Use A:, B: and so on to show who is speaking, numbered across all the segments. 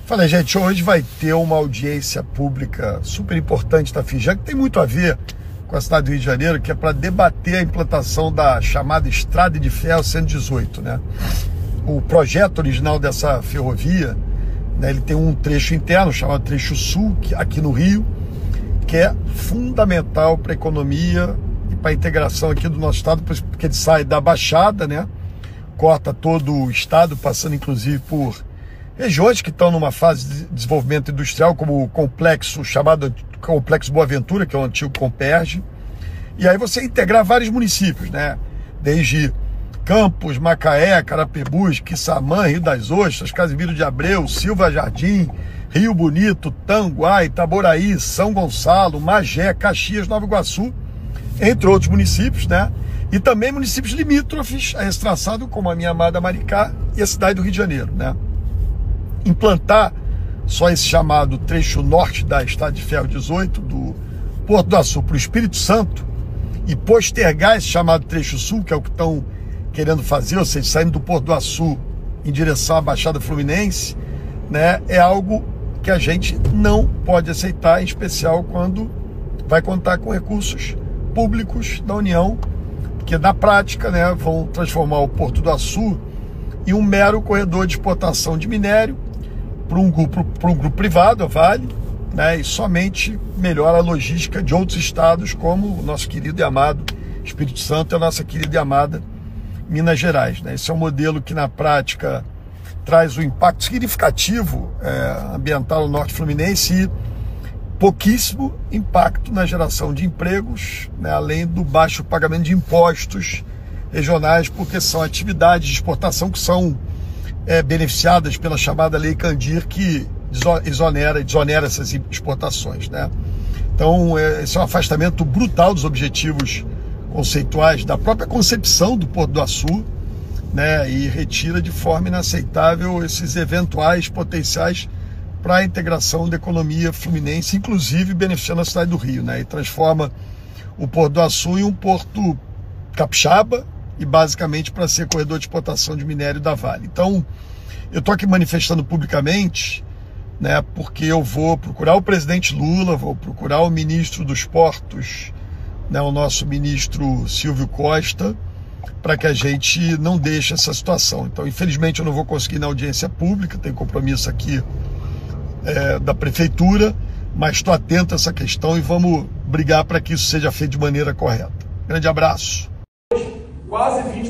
A: Fala, gente, hoje vai ter uma audiência pública super importante da FIJAN, que tem muito a ver com a cidade do Rio de Janeiro, que é para debater a implantação da chamada Estrada de Ferro 118, né? O projeto original dessa ferrovia, né, ele tem um trecho interno chamado trecho sul, aqui no Rio, que é fundamental para a economia e para a integração aqui do nosso estado, porque ele sai da Baixada, né? Corta todo o estado, passando inclusive por regiões que estão numa fase de desenvolvimento industrial, como o complexo chamado Complexo Boa Ventura, que é o antigo Comperj. E aí você integrar vários municípios, né? Desde Campos, Macaé, Carapebus, Quissamã, Rio das Ostras, Casimiro de Abreu, Silva Jardim, Rio Bonito, Tanguá, Itaboraí, São Gonçalo, Magé, Caxias, Nova Iguaçu, entre outros municípios, né? E também municípios limítrofes a esse traçado, como a minha amada Maricá e a cidade do Rio de Janeiro, né? Implantar só esse chamado trecho norte da Estrada de Ferro 18, do Porto do Açu para o Espírito Santo, e postergar esse chamado trecho sul, que é o que estão querendo fazer, ou seja, saindo do Porto do Açu em direção à Baixada Fluminense, né, é algo que a gente não pode aceitar, em especial quando vai contar com recursos públicos da União, que na prática, né, vão transformar o Porto do Açu em um mero corredor de exportação de minério para um grupo privado, a Vale, né, e somente melhora a logística de outros estados, como o nosso querido e amado Espírito Santo e a nossa querida e amada Minas Gerais, né? Esse é um modelo que na prática traz um impacto significativo ambiental no norte fluminense e pouquíssimo impacto na geração de empregos, né, além do baixo pagamento de impostos regionais, porque são atividades de exportação que são beneficiadas pela chamada Lei Candir, que desonera essas exportações, né? Então, esse é um afastamento brutal dos objetivos conceituais da própria concepção do Porto do Açu, né? E retira de forma inaceitável esses eventuais potenciais para a integração da economia fluminense, inclusive beneficiando a cidade do Rio, né? E transforma o Porto do Açu em um porto capixaba, e basicamente para ser corredor de exportação de minério da Vale. Então, eu estou aqui manifestando publicamente, né, porque eu vou procurar o presidente Lula, vou procurar o ministro dos Portos, né, o nosso ministro Silvio Costa, para que a gente não deixe essa situação. Então, infelizmente, eu não vou conseguir ir na audiência pública, tem compromisso aqui da prefeitura, mas estou atento a essa questão e vamos brigar para que isso seja feito de maneira correta. Grande abraço.
B: Quase 20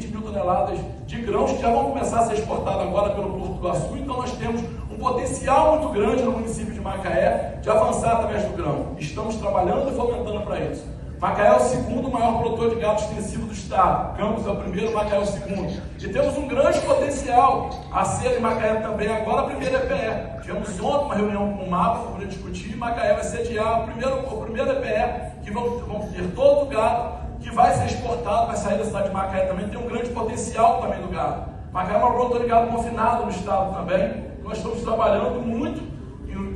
B: mil toneladas de grãos que já vão começar a ser exportados agora pelo Porto do Açu. Então nós temos um potencial muito grande no município de Macaé de avançar através do grão. Estamos trabalhando e fomentando para isso. Macaé é o segundo maior produtor de gado extensivo do estado. Campos é o primeiro, Macaé é o segundo. E temos um grande potencial a ser em Macaé também agora a primeira EPE. Tivemos ontem uma reunião com o MAPA para poder discutir, e Macaé vai sediar o primeiro EPE, que vão ter todo o gado que vai ser exportado, vai sair da cidade de Macaé também, tem um grande potencial também do gado. Macaé é uma produtora de gado confinado no estado também. Nós estamos trabalhando muito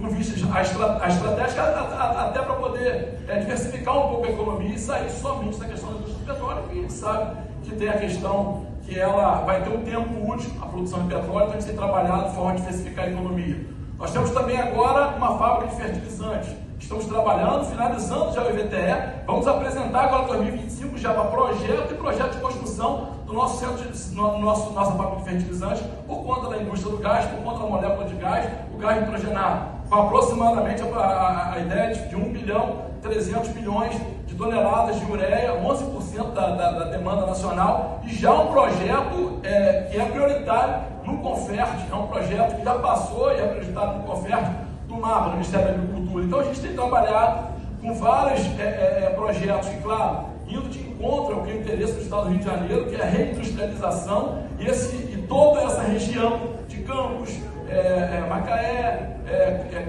B: com vistas à estratégia, até para poder diversificar um pouco a economia e sair somente da questão da indústria do petróleo, porque a gente sabe que tem a questão que ela vai ter um tempo útil, a produção de petróleo, então a gente tem trabalhado de forma a diversificar a economia. Nós temos também agora uma fábrica de fertilizantes. Estamos trabalhando, finalizando já o EVTE. Vamos apresentar agora em 2025 já para projeto de construção do nosso centro nossa fábrica de fertilizantes, por conta da indústria do gás, por conta da molécula de gás, o gás nitrogenado, com aproximadamente a ideia de 1 bilhão 300 milhões de toneladas de ureia, 11% da demanda nacional, e já um projeto que é prioritário no Confert, é um projeto que já passou e é prioritário no Confert, do MAPA, do Ministério da Agricultura. Então a gente tem trabalhado com vários projetos que, claro, indo de encontro ao que é o interesse do Estado do Rio de Janeiro, que é a reindustrialização, e toda essa região de Campos, Macaé,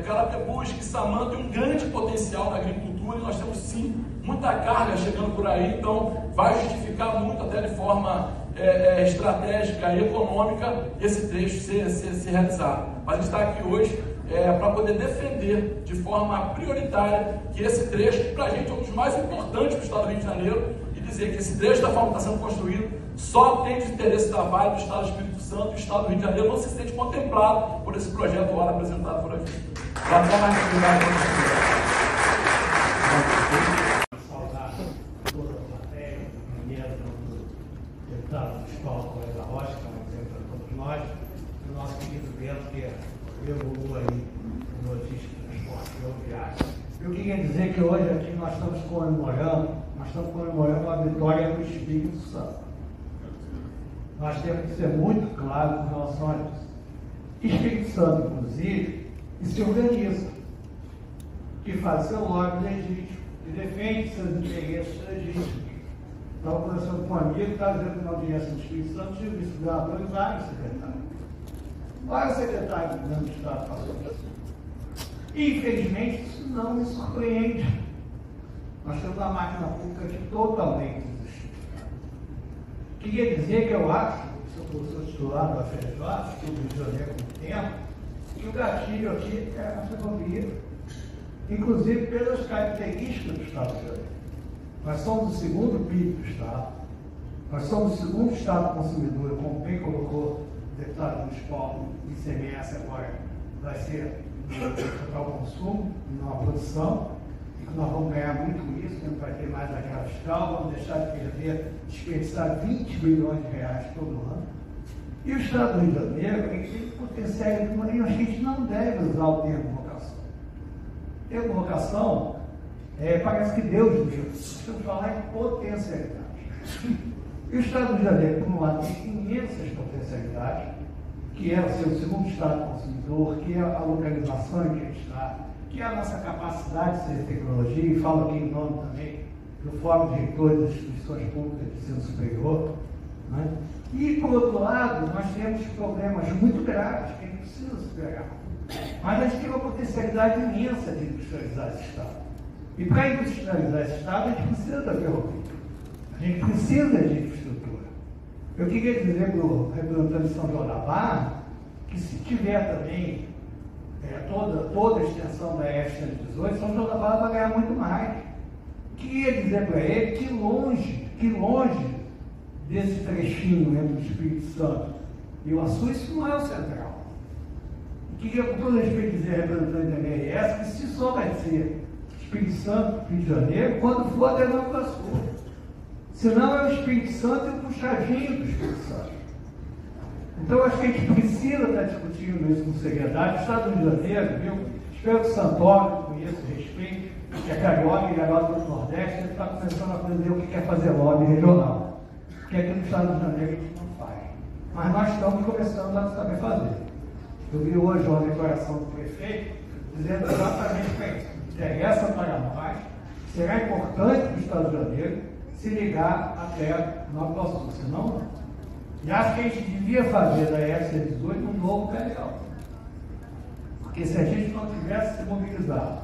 B: Carapebus, Quissamã, tem um grande potencial na agricultura, e nós temos sim muita carga chegando por aí, então vai justificar muito, até de forma estratégica e econômica, esse trecho ser realizado. Mas a gente está aqui hoje para poder defender de forma prioritária que esse trecho, que para a gente é um dos mais importantes do Estado do Rio de Janeiro, e dizer que esse trecho da forma que está sendo construído só tem de interesse da Vale, do Estado do Espírito Santo, do Estado do Rio de Janeiro, não se sente contemplado por esse projeto agora apresentado por aqui. Vamos dar mais oportunidade para
C: saudar toda a plateia, primeiro do deputado municipal, colega Rocha, que é um exemplo para todos nós, do nosso querido Bento, que evoluiu aí no logística de transporte ferroviário. Eu queria dizer que hoje aqui nós estamos comemorando a vitória do Espírito Santo. Nós temos que ser muito claros com relação a isso. Espírito Santo, inclusive, que se organiza, que faz seu lobby legítimo, que defende seus interesses legítimos. Estava conversando com um amigo que está dizendo que na audiência do Espírito Santo tive vice-governador e vários secretários. Vários secretários do governo do Estado passou isso. E, infelizmente, isso não me surpreende. Nós temos uma máquina pública aqui totalmente desesperada. Queria dizer que eu acho, sou professor titular da FRJ, estudo no Rio de Janeiro há muito tempo, que o gatilho aqui é a ferrovia, inclusive pelas características do Estado do Rio de Janeiro. Nós somos o segundo PIB do Estado, nós somos o segundo Estado consumidor, como bem colocou o deputado municipal, o ICMS agora vai ser total consumo e não a produção, e que nós vamos ganhar muito com isso, que não vai ter mais a guerra fiscal, vamos deixar de perder, desperdiçar 20 bilhões de reais todo ano. E o Estado do Rio de Janeiro, ele tem potencial, e a gente não deve usar o termo vocação. O termo vocação, parece que Deus deu, nós temos que falar em potencialidade. E o Estado do Rio de Janeiro, por um lado, tem imensas potencialidades, que é o seu segundo Estado consumidor, que é a localização em que ele está, que é a nossa capacidade de ser tecnologia, e falo aqui em nome também do Fórum de Reitores das Instituições Públicas de Ensino Superior, né? E, por outro lado, nós temos problemas muito graves que a gente precisa superar. Mas a gente tem uma potencialidade imensa de industrializar esse Estado. E para industrializar esse Estado, a gente precisa da ferrovia. A gente precisa de infraestrutura. Eu queria dizer para o representante de São João da Barra que se tiver também toda a extensão da EF-118, São João da Barra vai ganhar muito mais. Queria dizer para ele que longe desse trechinho entre o Espírito Santo e o Açu, isso não é o central. Queria, com todo respeito, dizer ao representante da MRS que se só vai ser Espírito Santo, Rio de Janeiro, quando for até Nova Iguaçu. Senão é o Espírito Santo e o puxadinho do Espírito Santo. Então, acho que a gente precisa estar discutindo isso com seriedade. O Estado do Rio de Janeiro, viu? Espero que o Santoro, que conheço e respeito, que é carioca e agora do Nordeste, ele está começando a aprender o que quer fazer lobby regional. Porque aqui no Estado do Rio de Janeiro a gente não faz. Mas nós estamos começando a saber fazer. Eu vi hoje uma declaração do prefeito dizendo exatamente que isso interessa para nós, será importante para o Estado do Rio de Janeiro se ligar até Nova Iguaçu, senão não. E acho que a gente devia fazer da EF-118 um novo canhão. Porque se a gente não tivesse se mobilizado,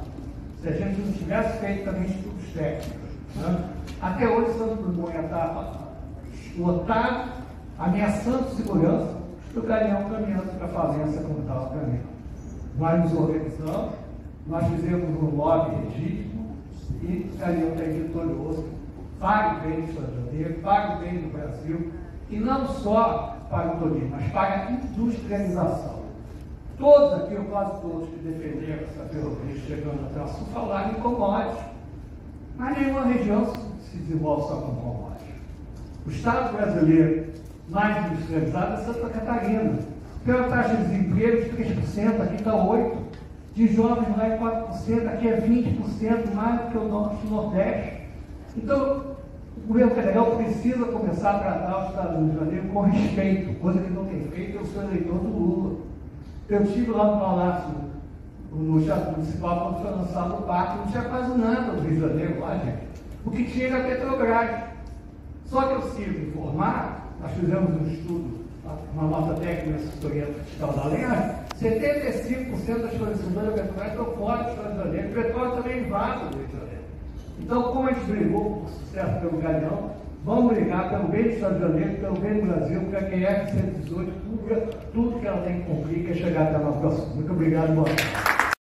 C: se a gente não tivesse feito também estudos técnicos, né? Até hoje Santos Dumont ia estar lotado, ameaçando segurança, e o canhão caminhando para a falência como estava o canhão. Nós nos organizamos, nós fizemos um lobby legítimo e o canhão está vitorioso para o bem do Estado de Janeiro, para o bem do Brasil, e não só para o turismo, mas para a industrialização. Todos aqui, ou quase todos, que defenderam essa ferrovia chegando até o Sul, falaram em commodities. Mas nenhuma região se desenvolve só com commodities. O Estado brasileiro mais industrializado é Santa Catarina. Tem uma taxa de desemprego de 3%, aqui está 8%. De jovens lá é 4%, aqui é 20%, mais do que o Norte e o Nordeste. Então, o governo federal precisa começar a tratar o Estado do Rio de Janeiro com respeito, coisa que não tem feito. Eu sou eleitor do Lula. Eu estive lá no Palácio, no Teatro Municipal, quando foi lançado o parque, não tinha quase nada do Rio de Janeiro lá, gente. O que tinha era a Petrobras. Só que eu sigo informar, nós fizemos um estudo, uma nota técnica na assessoria fiscal da Lenha, 75% das fornecedoras da Petrobras estão fora do Estado do Rio de Janeiro. O petróleo também invade o Rio de Janeiro. Então, como a gente brigou por sucesso pelo Galeão, vamos brigar pelo bem do Estado de Janeiro, pelo bem do Brasil, para que a EF-118 cumpra tudo que ela tem que cumprir, que é chegar até a Nova Iguaçu. Muito obrigado, boa tarde.